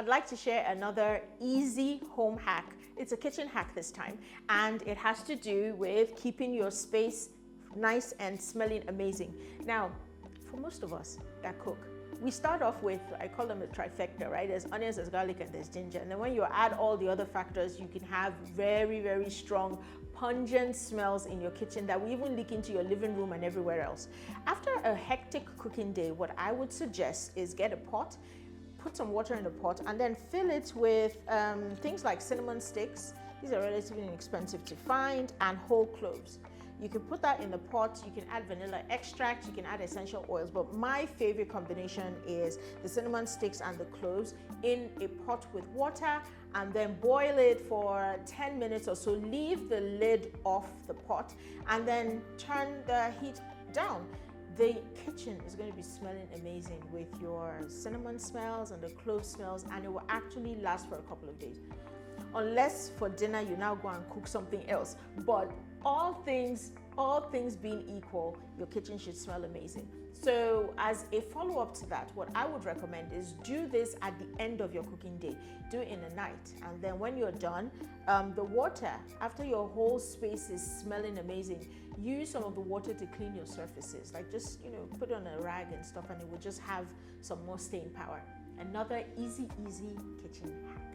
I'd like to share another easy home hack. It's a kitchen hack this time, and it has to do with keeping your space nice and smelling amazing. Now, for most of us that cook, we start off with, I call them the trifecta, right? There's onions, there's garlic, and there's ginger. And then when you add all the other factors, you can have very, very strong, pungent smells in your kitchen that will even leak into your living room and everywhere else. After a hectic cooking day, what I would suggest is get a pot, put some water in the pot, and then fill it with things like cinnamon sticks. These are relatively inexpensive to find, and whole cloves. You can put that in the pot, you can add vanilla extract, you can add essential oils, but my favorite combination is the cinnamon sticks and the cloves in a pot with water, and then boil it for 10 minutes or so. Leave the lid off the pot and then turn the heat down. The kitchen is going to be smelling amazing with your cinnamon smells and the clove smells, and it will actually last for a couple of days. Unless for dinner you now go and cook something else. But all things being equal, your kitchen should smell amazing. So as a follow-up to that, what I would recommend is do this at the end of your cooking day. Do it in the night, and then when you're done, the water, after your whole space is smelling amazing, use some of the water to clean your surfaces. Like just, put it on a rag and stuff, and it will just have some more staying power. Another easy kitchen hack.